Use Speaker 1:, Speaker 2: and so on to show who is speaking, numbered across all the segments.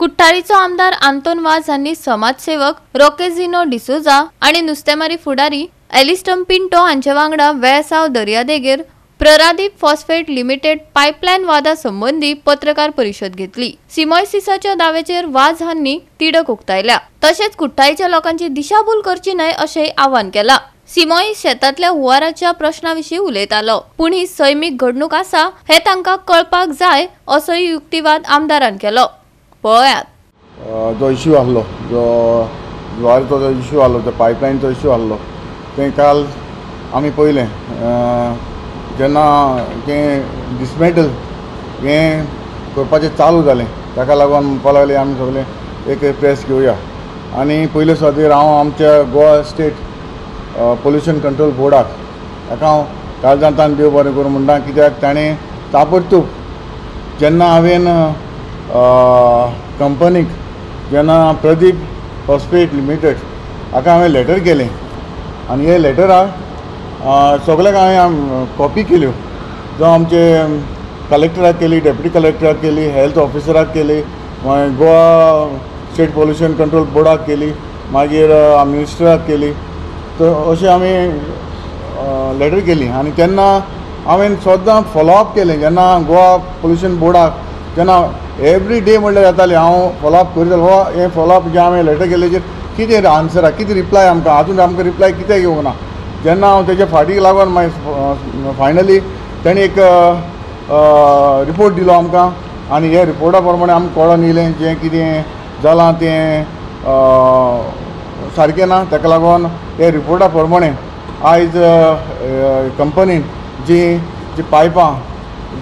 Speaker 1: कुट्टाळीचो आमदार आंतोन वाझ हांनी समाजसेवक रोकेझिनो डिसोजा आणि नुस्तेमारी फुडारी एलिस्टम पिंटो हांचे वांगडा वेळसाव दर्यादेगेर प्ररादीप फॉस्फेट लिमिटेड पायपलायन वादा संबंधी पत्रकार परिषद घेतली। सिमोयसिसाच्या दाव्याचेर वाझ हांनी तिडक उक्तायल्या। तशेंच कुट्टाळीच्या लोकांची दिशाभूल करची न्हय अशें आवाहन केला। सिमोयस शेतांतल्या हुंवाराच्या प्रश्नाविशीं उलयतालो, पूण ही सैमीक घडणूक आसा हे तांकां कळपाक जाय असोय युक्तिवाद आमदारान केलो। पळयात
Speaker 2: जो इश्यू आहलो, जो जुवारीचो जो इश्यू आहलो, तो पायपलायनचो इश्यू आहलो, ते काल आमी पळयलें जेन्ना तें डिसमेंटल हें करपाचें चालू जालें, ताका लागून म्हणपाक लागले आमी सगळे एक प्रेस घेवया। आनी पयले सुवातेर हांव आमच्या गोवा स्टेट पोल्युशन कंट्रोल बोर्डाक ताका हांव काळजांतान देव बरें करूं म्हणटा, कित्याक ताणें ताबडतोब जेन्ना हांवें कंपनीक जेन्ना प्रदीप फॉस्फेट लिमिटेड हाका हांवें लेटर केलें आनी हे लेटराक सगळ्याक हांवें कॉपी केल्यो, जो आमचे कलेक्टराक केली, डेप्युटी कलेक्टराक केली, हेल्थ ऑफिसराक केली, गोवा स्टेट पोल्युशन कंट्रोल बोर्डाक केली, मागीर मिनिस्टराक केली। तर अशें हांवें लेटर केली आनी तेन्ना हांवें सद्दां फॉलोअप केलें। जेन्ना गोवा पोल्युशन बोर्डाक जेन्ना एवरी डे म्हणल्यार येताले हांव फॉलोअप करीत हो हें फॉलोअप जें हांवें लेटर केलें कितें आन्सर कितें रिप्लाय आजून आमकां रिप्लाय कित्याक येवंक ना। जेन्ना हांव तेजे फाटीक लागून मागीर फायनली तेणें एक रिपोर्ट दिलो आमकां आनी हे रिपोर्टा प्रमाणे आमकां कळोन येयलें जें कितें जालां तें सारकें ना। ताका लागून हे रिपोर्टा प्रमाणे आयज कंपनीन जी पायपां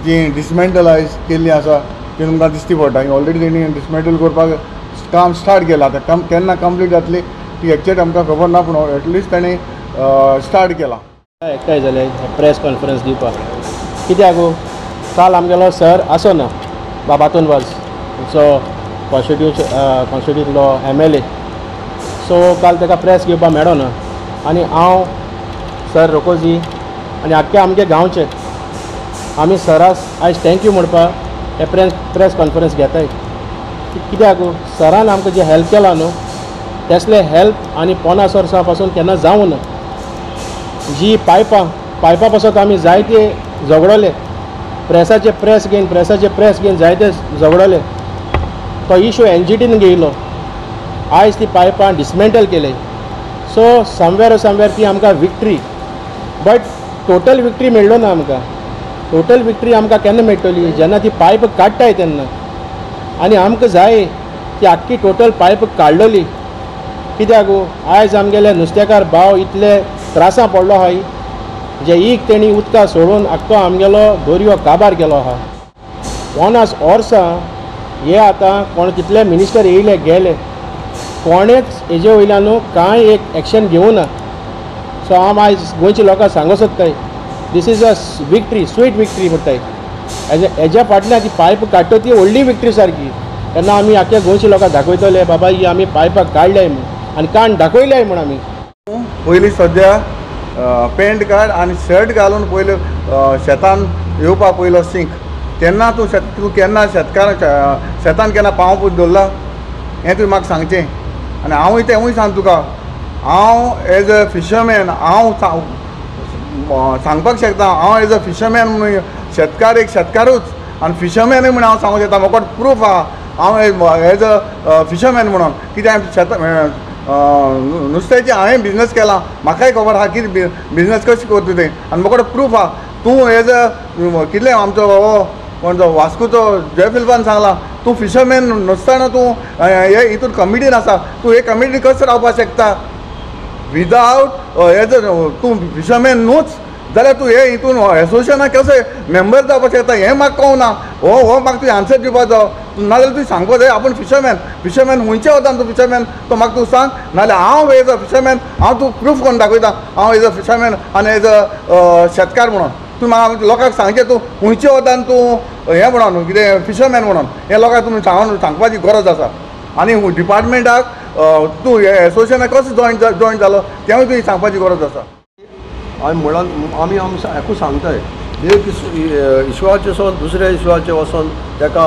Speaker 2: जी डिसमेंटलायज केल्लीं आसा ती तुमकां दिश्टी पडटा। ऑलरेडी तेणी डिसमेंटल करपाक काम स्टार्ट केलां, आतां केन्ना कंप्लीट जातली ती एक्चुअली आमकां खबर ना, पूण एटलिस्ट ताणें स्टार्ट केला।
Speaker 3: एकठांय जाले प्रेस कॉन्फरन्स दिवपाक, कित्याक काल आमगेलो सर आसो ना बाबातोन वाझ जो कॉन्स्टिट्यूटलो MLA, सो काल ताका प्रेस घेवपाक मेळो ना आनी हांव सर रोकोजी आनी आख्ख्या आमगे गांवचे आमी सरास आयज थँक्यू म्हणपाक हे प्रेस कॉन्फरन्स घेताय। कित्याक सरान आमकां जे हेल्प केला न्हू तसले हेल्प आनी पोना सोर्सा पासून केन्ना जावं ना। जी पायपा पासून आमी जायते झगडले, प्रेसाचे प्रेस घेवन जायते झगडले, तो इश्यू NGTन घेयलो, आयज ती पायपां डिसमेंटल केले। सो समवेर ती आमकां विक्ट्री, बट टोटल विक्ट्री मेळ्ळो ना आमकां। टोटल विक्ट्री आमकां केन्ना मेळटली जेन्ना ती पायप काडटाय तेन्ना, आनी आमकां जाय ती आख्खी टोटल पायप काडलोली। कित्याक आयज आमगेले नुस्तेकार भाव इतले त्रासां पडलो आहा, जे तेणी उदका सोडून आख्खो आमगेलो दर्यो काबार केलो आहा। पोनास वर्सां हे आतां कोण कितले मिनिस्टर येयले गेले, कोणेच हेजे वयल्यान कांय एक एक्शन घेवं ना। सो हांव आयज गोंयच्या लोकांक सांगूंक सोदताय, this is a victory, sweet victory म्हणटाय। हेज्या फाटल्यान ती पायप काडटा ती व्हडली विक्ट्री सारकी। तेन्ना आमी आख्ख्या गोंयच्या लोकांक दाखयतले बाबा ही आमी पायपां काडल्याय म्हूण आनी काण दाखयल्याय म्हूण। आमी
Speaker 2: पयलीं सद्या पॅन्ट काड आनी शर्ट घालून पयलीं शेतान येवपाक पयलो सिंक, तेन्ना तूं केन्ना शेतान केन्ना पांव पूत दवरला हें तुवें म्हाका सांगचें। आनी हांवूय तेंवूय सांग तुका, हांव एज अ फिशरमॅन हांव सांगपाक शकता, हांव एज अ फिशरमॅन म्हणून शेतकार एक शेतकारूच आनी फिशरमॅनूय म्हणून हांव सांगूंक शकता। म्हाका प्रूफ आहा हांव एज अ फिशरमॅन म्हणून, कित्याक नुस्त्याची हांवें बिजनस केला, म्हाकाय खबर आहा कितें बिजनस कशें करता तें, आनी म्हाका प्रूफ आहा। तूं एज अ कितलें आमचो कोणतो वास्कोचो जय फिल्पान सांगला, तूं फिशरमॅन नुसतना तूं हे हितून कमिटीन आसा, तूं हे कमिटीन कशें रावपाक शकता विदावट एज अ तूं फिशरमॅन न्हूच जाल्यार तूं हे हितून एसोसिएशनाक कशें मेंबर जावपाक शकता हें म्हाका कळना। हो म्हाका तुवें आन्सर दिवपाक जाय, नाजाल्यार तुवें सांगपाक जाय आपूण फिशरमॅन खुंयच्या वतान तूं फिशरमॅन तो म्हाका तूं सांग, नाजाल्यार हांव एज अ फिशरमॅन हांव तूं प्रूफ करून दाखयता हांव एज अ फिशरमॅन आनी एज अ शेतकार म्हणून। तूं म्हाका लोकांक सांगचें तूं खुंयच्या वतान तूं हें म्हणून कितें फिशरमॅन म्हणून हें लोकांक तुमी सांगपाची गरज आसा। आनी डिपार्टमेंटाक तूं हे एसोसिएशनाक कसो जॉयन जालो तेंवूय तुवें सांगपाची गरज आसा।
Speaker 4: आमी म्हणून आमी हेकूच सांगताय एक इश्यूवाचे वचोन दुसऱ्या इश्यूवाचे वचोन ताका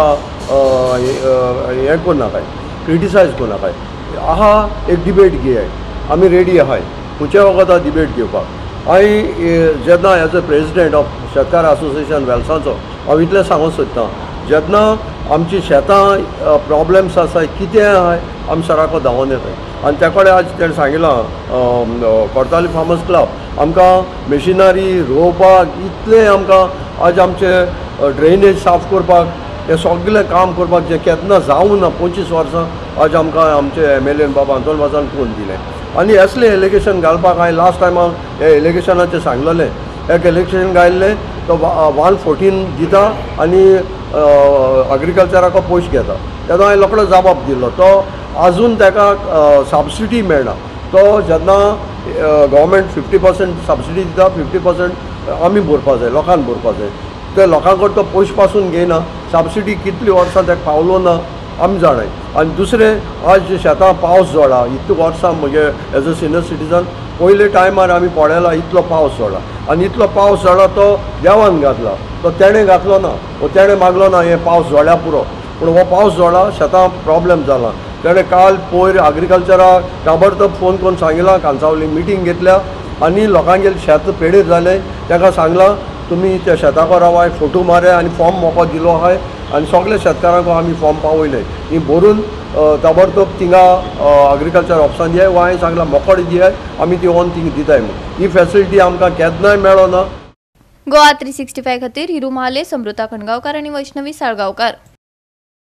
Speaker 4: हें करनाकाय, क्रिटिसायज करनाकाय. आहा एक डिबेट घेयाय, आमी रेडी आहाय खंयच्या वखदां डिबेट घेवपाक. हांवें जेन्ना एज अ प्रेसिडेंट ऑफ शेतकार असोसिएशन वेल्साचो हांव इतलें सांगूंक सोदतां, जेन्ना आमची शेतां प्रॉब्लेम्स आसाय कितें आहाय आमी सराको धांवून येताय. आनी त्या कडेन आज तेणें सांगिलां कोर्ताली फार्मर्स क्लब आमकां मेशिनरी रोवपाक इतलें आमकां आज आमचे ड्रेनेज साफ करपाक हें सगळें काम करपाक जें केन्ना जावूं ना 25 वर्सां आज आमकां आमचे MLA बाबा आंतोन वाजान करून दिलें. आनी असलें एलिगेशन घालपाक हांवें लास्ट टायमाक हे एलिगेशनाचें सांगलेलें. एक एलिगेशन घायल्लें तो 114 दिता आनी एग्रिकल्चराको पयशे घेता. तेन्ना हांवें रोखडो जबाब दिल्लो तो आजून ताका सबसिडी मेळना. तो जेन्ना गव्हर्मेंट 50% सबसिडी दिता 50% आमी भरपा जाय, लोकांक भरपा जाय. ते लोकांकडे तो पयशे पासून घेयना, सबसिडी कितली वर्सां ताका पावलो ना आमी जाणाय. आनी दुसरें आज शेतां पावस जोडा इतले वर्सां म्हगे एज अ सिनियर सिटीजन पयले टायमार आमी पळयला इतलो पावस जोडा आनी इतलो पावस जोडा तो देवान घातला, तो तेणें घातलो ना, वो तेणें मागलो ना हें पावस जोड्या पुरो. पूण हो पावस जोडा शेतां प्रॉब्लेम जाला. तेणें काल पयर एग्रिकल्चराक ताबडतोब फोन करून सांगिलां, कांसावली मिटींग घेतल्या आनी लोकांगेर शेत पेडीर जालें. ताका सांगलां तुमी त्या शेताको रावाय, फोटो मारे आनी फॉर्म मोको दिलो आहाय आनी सगळे शेतकारांक आमी फॉर्म पावयले. ही भरून ताबडतोब थिंगा एग्रिकल्चर ऑफिसान दियाय वा हांवें सांगलां मोकोड दियाय आमी ती ऑन थिंग दिताय म्हूण. ही फॅसिलिटी आमकां केन्नाय मेळो ना.
Speaker 1: गोवा 365 खातीर हिरू महाले, समृता खणगांवकार आनी वैष्णवी साळगांवकार.